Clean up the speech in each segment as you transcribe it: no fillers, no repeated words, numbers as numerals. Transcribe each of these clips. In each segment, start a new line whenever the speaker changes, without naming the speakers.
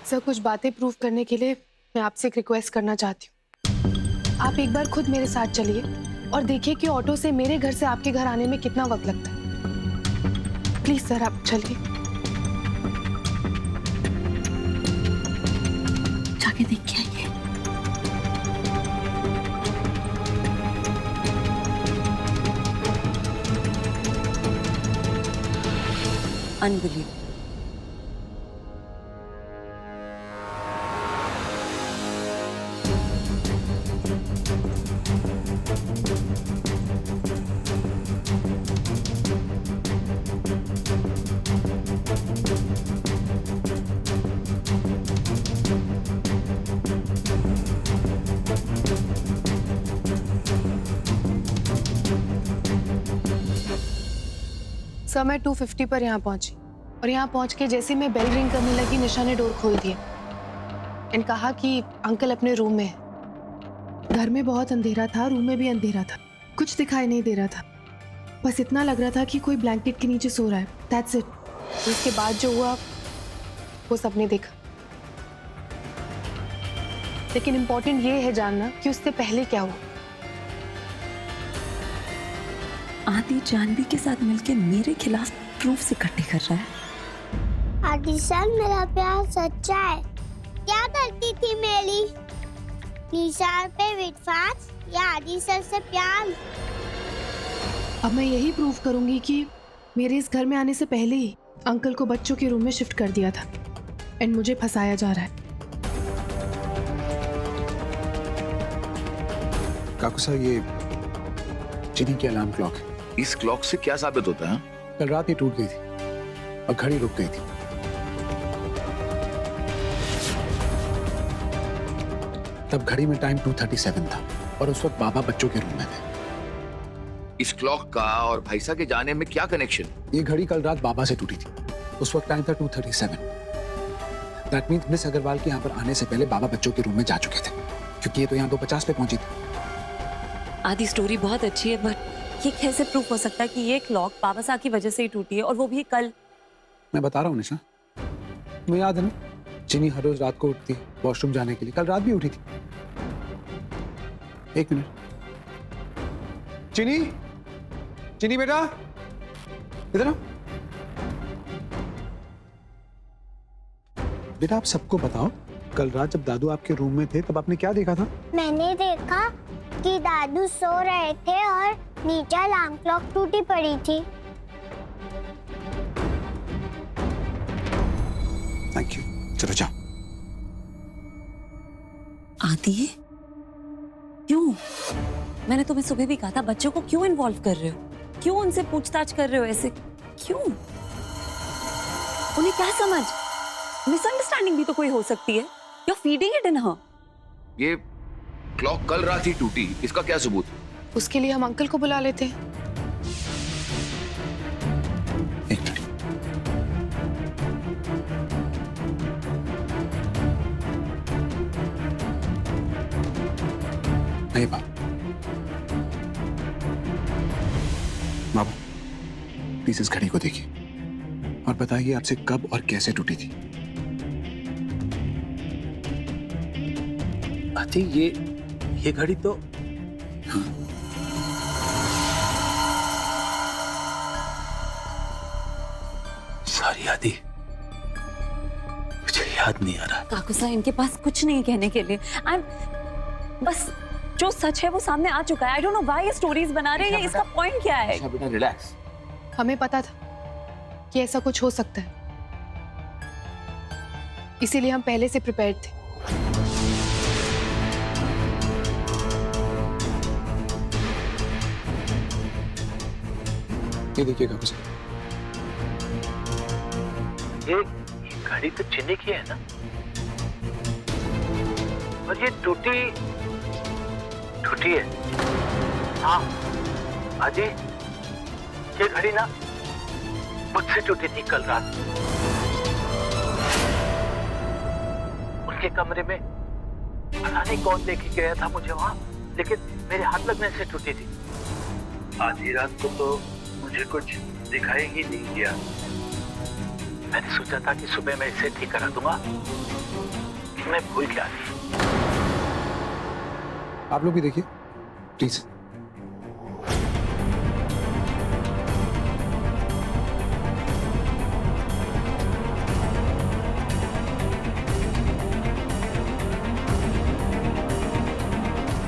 Sir, कुछ बातें prove करने के लिए मैं आपसे एक रिक्वेस्ट करना चाहती हूँ। आप एक बार खुद मेरे साथ चलिए और देखिए कि ऑटो से मेरे घर से आपके घर आने में कितना वक्त लगता है। प्लीज सर, आप चलिए।
जाके देख के आइए। अनबिलीवेबल।
सर, मैं 250 पर यहाँ पहुंची और यहाँ पहुंच के जैसे मैं बेल रिंग करने लगी, निशा ने डोर खोल दिया एंड कहा कि अंकल अपने रूम में है। घर में बहुत अंधेरा था, रूम में भी अंधेरा था, कुछ दिखाई नहीं दे रहा था। बस इतना लग रहा था कि कोई ब्लैंकेट के नीचे सो रहा है। That's it. उसके बाद जो हुआ वो सबने देखा। लेकिन इम्पोर्टेंट ये है जानना कि उससे पहले क्या हुआ।
आदि जानवी के साथ मिलके मेरे खिलाफ प्रूफ इकट्ठे कर रहा है।
आदि सर, मेरा प्यार सच्चा है। क्या गलती थी मेरी? निशा पे विश्वास या आदि सर से प्यार?
अब मैं यही प्रूव करूंगी कि मेरे इस घर में आने से पहले ही अंकल को बच्चों के रूम में शिफ्ट कर दिया था एंड मुझे फंसाया जा रहा है।
काकू साहब, ये चिनी की अलार्म क्लॉक है।
इस क्लॉक से क्या साबित होता है?
कल रात ही टूट गई थी और घड़ी रुक गई थी। तब घड़ी में टाइम 2:37 था और उस वक्त बाबा बच्चों के रूम में थे।
इस क्लॉक का और भाईसा के जाने में क्या कनेक्शन?
ये घड़ी कल रात बाबा से टूटी थी। उस वक्त टाइम था 2:37। दैट मीन्स मिस अग्रवाल के यहाँ पर आने से पहले बाबा बच्चों के रूम में जा चुके थे, क्योंकि ये तो यहाँ 2:50 पे पहुंची थी।
आदि स्टोरी बहुत अच्छी है, बट ये कैसे प्रूफ हो सकता है कि ये क्लॉक बाबा साहब की वजह से ही टूटी है, और वो भी कल?
मैं बता रहा हूँ निशा, तुम्हें याद है ना, चिनी हर रोज रात को उठती वॉशरूम जाने के लिए। कल रात भी उठी थी। एक मिनट, चिनी, चिनी बेटा, इधर आओ। बेटा, आप सबको बताओ, कल रात जब दादू आपके रूम में थे तब आपने क्या देखा था?
मैंने देखा कि दादू सो रहे थे और नीचे अलार्म क्लॉक टूटी पड़ी थी।
थैंक यू, चलो जाओ।
आदि, क्यों? मैंने तुम्हें सुबह भी कहा था, बच्चों को क्यों इन्वॉल्व कर रहे हो? क्यों उनसे पूछताछ कर रहे हो ऐसे? क्यों? उन्हें क्या समझ? मिसअंडरस्टैंडिंग भी तो कोई हो सकती है। You're feeding it in her.
ये क्लॉक कल रात ही टूटी, इसका क्या सबूत?
उसके लिए हम अंकल को बुला लेते हैं।
एक मिनट, नहीं बाबू, प्लीज इस घड़ी को देखिए और बताइए आपसे कब और कैसे टूटी थी।
आदि, ये घड़ी तो सॉरी आदि, मुझे याद नहीं आ रहा।
काकू साहब, इनके पास कुछ नहीं कहने के लिए। बस जो सच है वो सामने आ चुका है। I don't know why ये स्टोरीज बना रहे हैं। इसका पॉइंट क्या है?
अच्छा बेटा, रिलैक्स।
हमें पता था कि ऐसा कुछ हो सकता है, इसीलिए हम पहले से प्रिपेयर्ड थे।
ये देखिए काकू साहब,
ये घड़ी तो चिनी की है ना, और ये टूटी है। हाँ आदि, ये घड़ी ना मुझसे टूटी थी कल रात। उनके कमरे में पता नहीं कौन लेके गया था मुझे वहां, लेकिन मेरे हाथ लगने से टूटी थी। आधी रात को तो मुझे कुछ दिखाई ही नहीं दिया। मैंने सोचा था कि सुबह मैं इसे ठीक करा दूंगा, कि मैं भूल गया थी।
आप लोग भी देखिए प्लीज।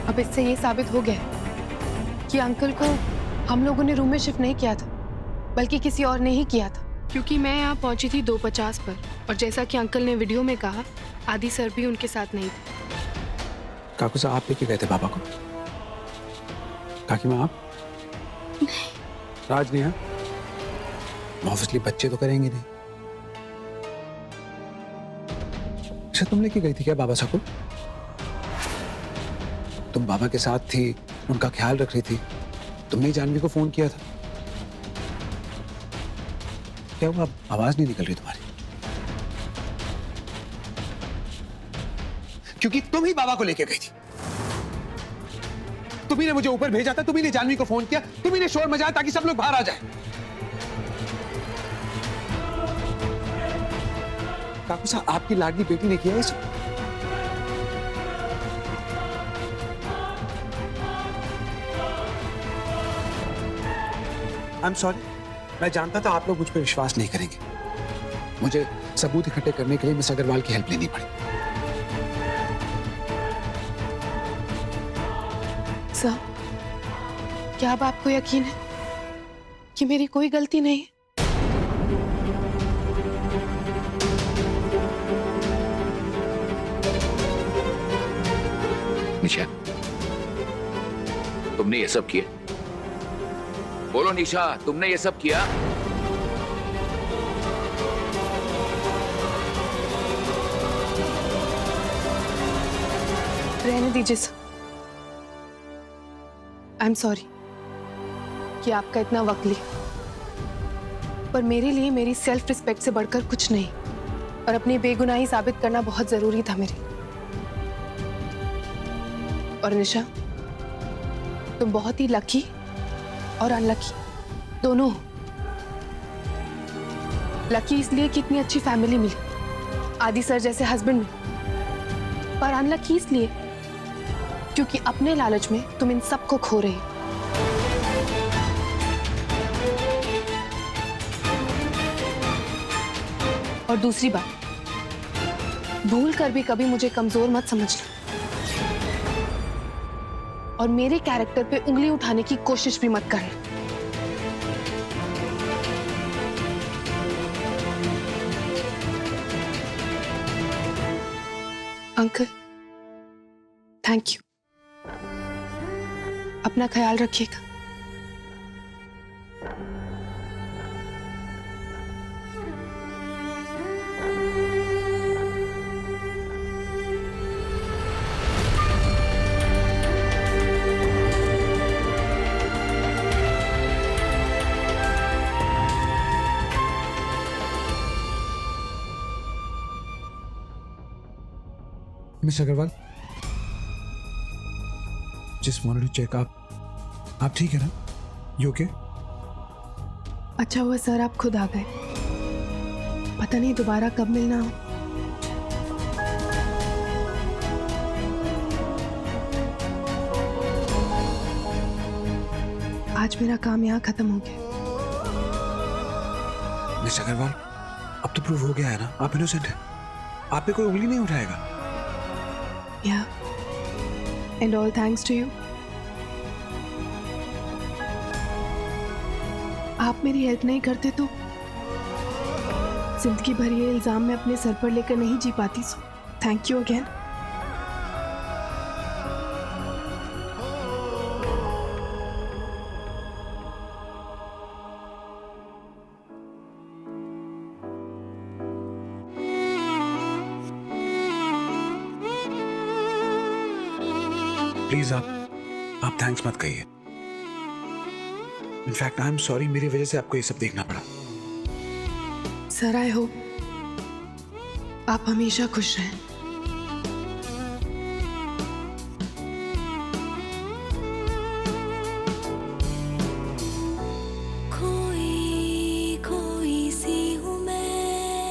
अब इससे ये साबित हो गया कि अंकल को हम लोगों ने रूम में शिफ्ट नहीं किया था, बल्कि किसी और ने ही किया था। क्योंकि मैं यहाँ पहुंची थी 2:50 पर, और जैसा कि अंकल ने वीडियो में कहा, आदि सर भी उनके साथ नहीं थे।
काकू साहब आप लेके गए थे पापा को? काकी माँ आप? राज नेहा? ऑब्वियसली बच्चे तो करेंगे नहीं। अच्छा तुम लेके गई थी क्या बाबा साहब को? तुम बाबा के साथ थी, उनका ख्याल रख रही थी, तुमने जानवी को फोन किया था। क्या हुआ, आवाज नहीं निकल रही तुम्हारी? क्योंकि तुम ही बाबा को लेके गई थी। तुम्ही ने मुझे ऊपर भेजा था, तुम्ही ने जानवी को फोन किया, तुम्ही ने शोर मचाया ताकि सब लोग बाहर आ जाए। काकू साहब आपकी लाडली बेटी ने किया ये सब? आई एम सॉरी, मैं जानता था आप लोग मुझ पर विश्वास नहीं करेंगे। मुझे सबूत इकट्ठे करने के लिए मिस अग्रवाल की हेल्प लेनी पड़ी।
सर, क्या अब आपको यकीन है कि मेरी कोई गलती नहीं है?
निशा, तुमने ये सब किया? बोलो निशा, तुमने ये सब किया?
रहने दीजिए सर। आई एम सॉरी कि आपका इतना वक्त लिया, पर मेरे लिए मेरी सेल्फ रिस्पेक्ट से बढ़कर कुछ नहीं, और अपनी बेगुनाही साबित करना बहुत जरूरी था मेरे। और निशा, तुम बहुत ही लकी और अनलकी दोनों हो। लकी इसलिए कि इतनी अच्छी फैमिली मिली, आदि सर जैसे हस्बैंड मिले, पर अनलकी इसलिए क्योंकि अपने लालच में तुम इन सबको खो रही हो। और दूसरी बात, भूल कर भी कभी मुझे कमजोर मत समझना, और मेरे कैरेक्टर पे उंगली उठाने की कोशिश भी मत करना। Uncle, thank you. अपना ख्याल रखिएगा।
Miss Agrawal, just wanted to check आप ठीक है ना? You okay?
अच्छा हुआ सर आप खुद आ गए, पता नहीं दोबारा कब मिलना हो। आज मेरा काम यहाँ खत्म हो गया।
मिस अग्रवाल, अब तो प्रूव हो गया है ना, आप इनोसेंट हैं। आप पे कोई उंगली नहीं उठाएगा।
Yeah, and all thanks to you. आप मेरी हेल्प नहीं करते तो जिंदगी भर ये इल्जाम मैं अपने सर पर लेकर नहीं जी पाती। So thank you again.
Please आप थैंक्स मत कहिए। इनफैक्ट आई एम सॉरी, मेरी वजह से आपको ये सब देखना पड़ा।
सर आई होप आप हमेशा खुश रहें।
खोई खोई सी हूँ मैं,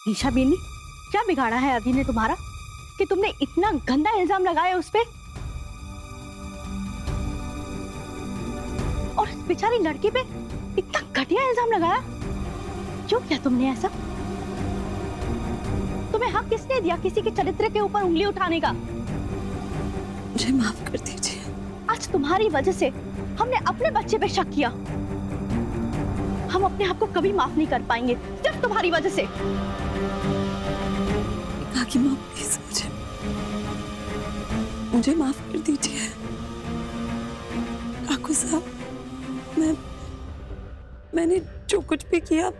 ईशा बेन ने क्या बिगाड़ा है आदि ने तुम्हारा कि तुमने इतना गंदा इल्जाम लगाया उस पे? और इस बेचारी लड़की पे इतना घटिया इल्जाम लगाया, क्यों किया तुमने ऐसा? तुम्हें हक किसने दिया किसी के चरित्र के ऊपर उंगली उठाने का?
मुझे माफ कर दीजिए।
आज तुम्हारी वजह से हमने अपने बच्चे पे शक किया। हम अपने आप को कभी माफ नहीं कर पाएंगे, सिर्फ तुम्हारी वजह से।
काकी माँ प्लीज मुझे माफ कर दीजिए। काकू साहब, मैंने जो कुछ भी किया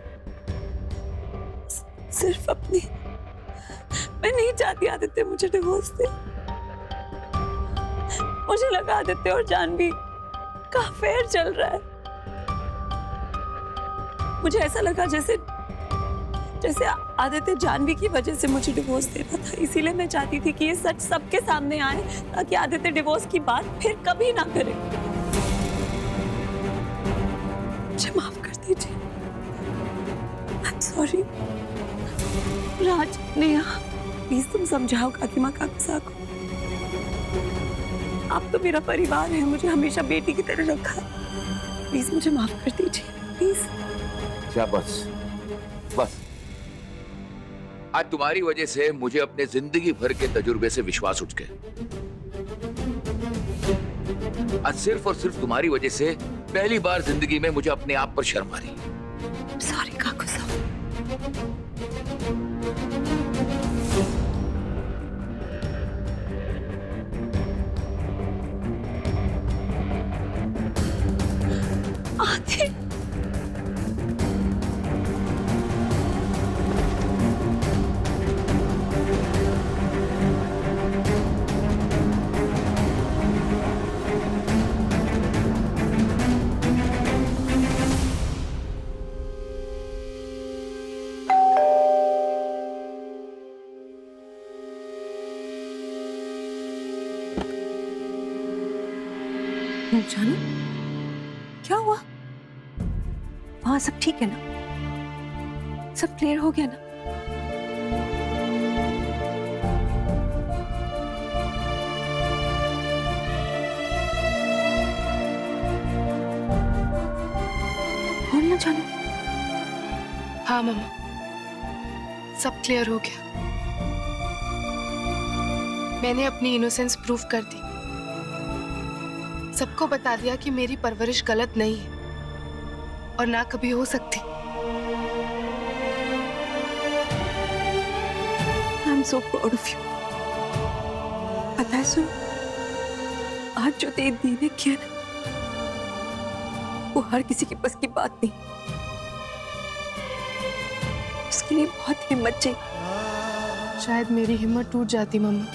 सिर्फ अपनी, मैं नहीं चाहती आदित्य मुझे डिवोर्स दे। मुझे लगा आदित्य और जानवी का अफेयर चल रहा है। मुझे ऐसा लगा जैसे आदित्य जानवी की वजह से मुझे डिवोर्स दे रहा था, इसीलिए मैं चाहती थी कि ये सच सबके सामने आए ताकि आदित्य डिवोर्स की बात फिर कभी ना करे। मुझे माफ कर दीजिए। I'm sorry। Raj, Neha, please तुम समझाओ काकी माँ काकू साहब को। आप तो मेरा परिवार है, मुझे हमेशा बेटी की तरह रखा। प्लीज मुझे माफ कर दीजिए, प्लीज।
क्या बस बस, आज तुम्हारी वजह से मुझे अपने जिंदगी भर के तजुर्बे से विश्वास उठ गया। आज सिर्फ और सिर्फ तुम्हारी वजह से पहली बार जिंदगी में मुझे अपने आप पर शर्म आ रही है।
सॉरी काकू साहब। आते जानू, क्या हुआ? वहां सब ठीक है ना? सब क्लियर हो गया ना? बोलना जानू।
हाँ मम्मा, सब क्लियर हो गया। मैंने अपनी इनोसेंस प्रूफ कर दी। सबको बता दिया कि मेरी परवरिश गलत नहीं है और ना कभी हो सकती।
I am so proud of you. पता है सुन, आज जो तेज दी ने किया ना, वो हर किसी के बस की बात नहीं। उसके लिए बहुत हिम्मत चाहिए।
शायद मेरी हिम्मत टूट जाती मम्मा,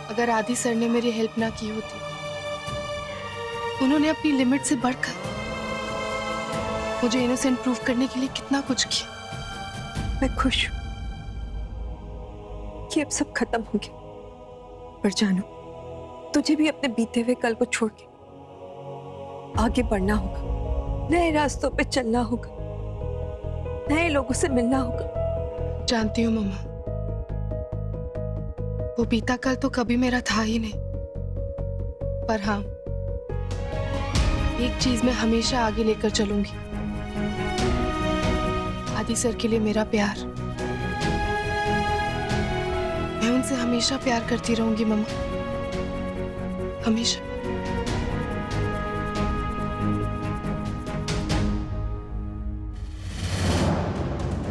अगर आदि सर ने मेरी हेल्प ना की होती। उन्होंने अपनी लिमिट से बढ़कर मुझे इनोसेंट प्रूफ करने के लिए कितना कुछ किया।
मैं खुश हूं कि अब सब खत्म हो गया। पर जानू, तुझे भी अपने बीते हुए कल को छोड़ के आगे बढ़ना होगा, नए रास्तों पे चलना होगा, नए लोगों से मिलना होगा।
जानती हूँ मम्मा, वो बीता कल तो कभी मेरा था ही नहीं। पर हाँ, एक चीज मैं हमेशा आगे लेकर चलूंगी, आदि सर के लिए मेरा प्यार। मैं उनसे हमेशा प्यार करती रहूंगी मम्मा, हमेशा।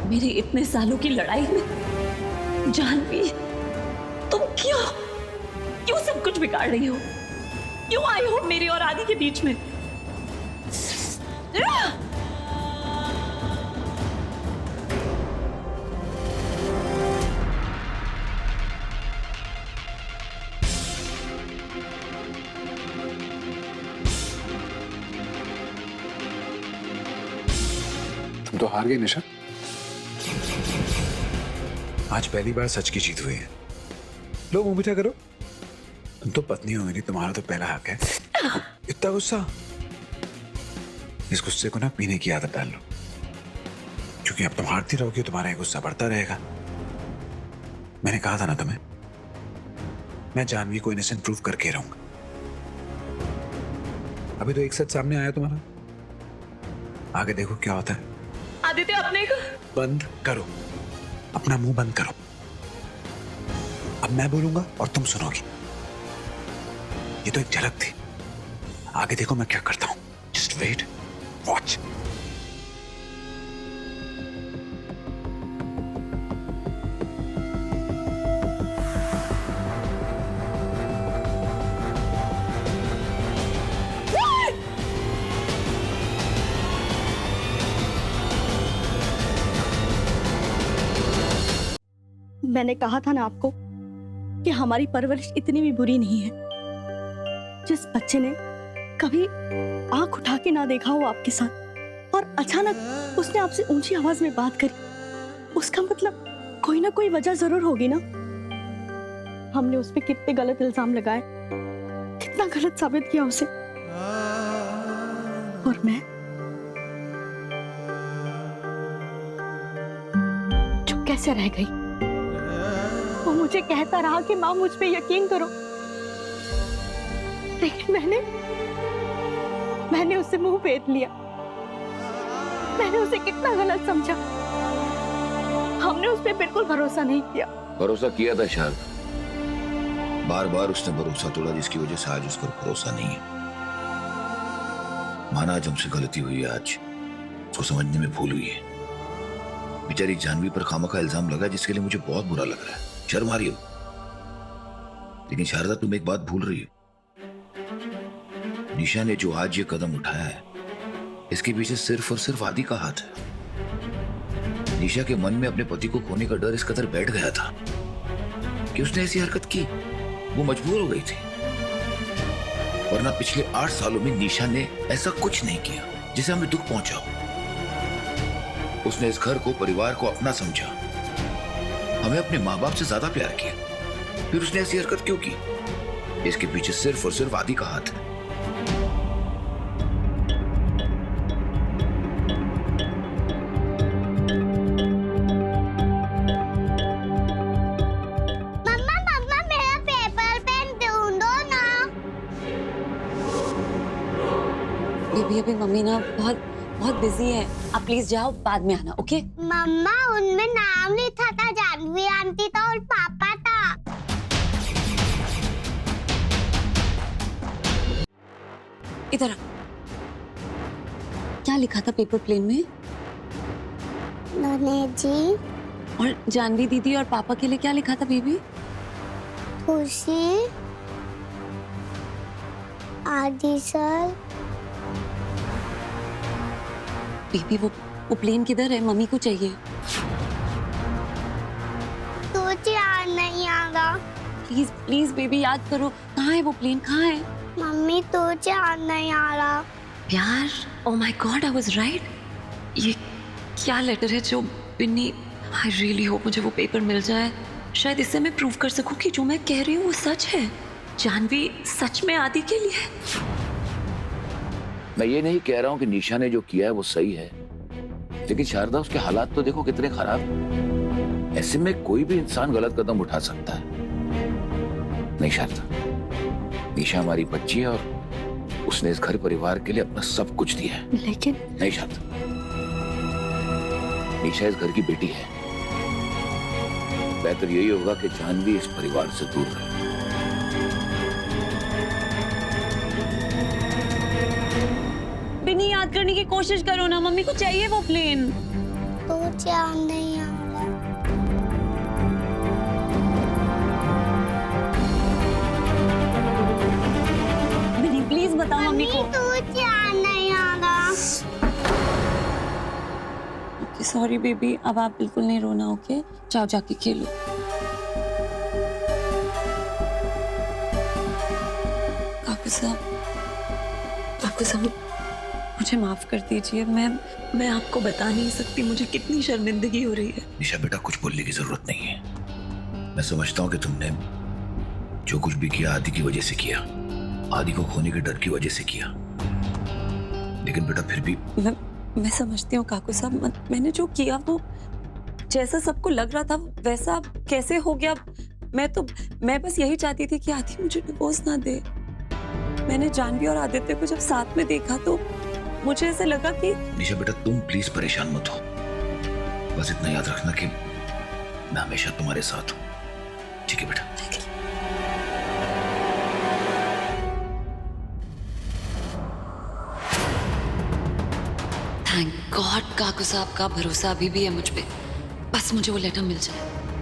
मेरे इतने सालों की लड़ाई में जानवी, तुम क्यों सब कुछ बिगाड़ रही हो? क्यों आई हो मेरे और आदि के बीच में?
तुम तो हार गई निशा। आज पहली बार सच की जीत हुई है। लो मुंह मीठा करो। तुम तो पत्नी हो मेरी, तुम्हारा तो पहला हक है। इतना गुस्सा? इस गुस्से को ना पीने की आदत डाल लो, क्योंकि अब तुम हारती रहोगी, तुम्हारा ये गुस्सा बढ़ता रहेगा। मैंने कहा था ना तुम्हें, मैं जानवी को इनोसेंट प्रूव करके रहूंगा। अभी तो एक सच सामने आया तुम्हारा, आगे देखो क्या होता है।
आदित्य अपने को
बंद करो, अपना मुंह बंद करो। अब मैं बोलूंगा और तुम सुनोगी। ये तो एक झलक थी, आगे देखो मैं क्या करता हूं। Just wait, watch.
मैंने कहा था ना आपको कि हमारी परवरिश इतनी भी बुरी नहीं है। जिस बच्चे ने कभी आंख उठा के ना देखा हो आपके साथ और अचानक उसने आपसे ऊंची आवाज में बात करी, उसका मतलब कोई ना कोई वजह जरूर होगी ना। हमने उस पे कितने गलत इल्जाम लगाए, कितना गलत साबित किया उसे, और मैं चुप कैसे रह गई। वो मुझे कहता रहा कि माँ मुझ पे यकीन करो, लेकिन मैंने उससे मुंह फेर लिया। मैंने उसे कितना गलत समझा। हमने उस पे बिल्कुल भरोसा नहीं किया।
भरोसा किया था शारदा, बार बार उसने भरोसा तोड़ा, जिसकी वजह से आज उस पर भरोसा नहीं है। माना आज हमसे गलती हुई है, आज उसको समझने में भूल हुई है। बेचारी जानवी पर खामखा इल्जाम लगा, जिसके लिए मुझे बहुत बुरा लग रहा है, शर्म आ रही हो। लेकिन शारदा, तुम एक बात भूल रही हो। निशा ने जो आज ये कदम उठाया है, इसके पीछे सिर्फ और सिर्फ आदि का हाथ है। निशा के मन में अपने पति को खोने का डर इस कदर बैठ गया था कि उसने ऐसी हरकत की, वो मजबूर हो गई थी। वरना पिछले 8 सालों में निशा ने ऐसा कुछ नहीं किया जिसे हमें दुख पहुंचा हो। उसने इस घर को, परिवार को अपना समझा, हमें अपने माँ बाप से ज्यादा प्यार किया। फिर उसने ऐसी हरकत क्यों की? इसके पीछे सिर्फ और सिर्फ आदि का हाथ है।
मम्मा मम्मा मेरा पेपर पेन ढूंढो ना।
बेबी अभी मम्मी ना बहुत बहुत बिजी है, आप प्लीज जाओ, बाद में आना, ओके?
मम्मा उनमें नाम लिखा था, जानवी आंटी था और पापा था।
इधर आ। क्या लिखा था पेपर प्लेन में?
नन्हे जी,
और जानवी दीदी और पापा के लिए क्या लिखा था बेबी?
खुशी, आदि सर।
बेबी वो प्लेन किधर है? मम्मी को चाहिए।
तुझे याद नहीं आ रहा?
प्लीज प्लीज बेबी याद करो, कहाँ है वो प्लेन, कहाँ है?
मम्मी तुझे याद नहीं आ रहा?
प्यार, oh my God, I was right. ये क्या लेटर है जो बिन्नी, आई रियली होप मुझे वो पेपर मिल जाए। शायद इससे मैं प्रूव कर सकूं कि जो मैं कह रही हूँ वो सच है। जानवी सच में आदि के लिए।
मैं ये नहीं कह रहा हूं कि निशा ने जो किया है वो सही है, लेकिन शारदा, उसके हालात तो देखो कितने खराब हैं। ऐसे में कोई भी इंसान गलत कदम उठा सकता है। नहीं शारदा, निशा हमारी बच्ची है और उसने इस घर परिवार के लिए अपना सब कुछ दिया है।
लेकिन
नहीं शारदा, निशा इस घर की बेटी है। बेहतर यही होगा कि जानवी इस परिवार से दूर रहे।
बिन्नी याद करने की कोशिश करो ना, मम्मी को चाहिए वो प्लेन।
तुझे याद नहीं आ रहा?
बिन्नी प्लीज बताओ मम्मी को।
तुझे याद नहीं आ रहा?
सॉरी बेबी, अब आप बिल्कुल नहीं रोना, ओके? जाओ जाके खेलो। काकू साहब मुझे माफ कर दीजिए। मैं आपको बता नहीं सकती मुझे कितनी शर्मिंदगी हो रही है।
निशा बेटा, कुछ बोलने की जरूरत नहीं है। मैं समझता हूँ कि तुमने जो कुछ भी किया आदि की वजह से किया, आदि को खोने के डर की वजह से किया। लेकिन बेटा फिर भी
मैं समझती हूँ काकू साहब, मैंने जो किया वो जैसा सबको लग रहा था वैसा कैसे हो गया। मैं बस यही चाहती थी कि आदि मुझे डिवोर्स ना दे। मैंने जानवी और आदित्य को जब साथ में देखा तो मुझे ऐसे लगा कि
निशा बेटा, तुम प्लीज परेशान मत हो। बस इतना याद रखना कि मैं हमेशा तुम्हारे साथ हूँ। ठीक है बेटा?
थैंक गॉड काकू साहब का भरोसा अभी भी है मुझ पे। बस मुझे वो लेटर मिल जाए।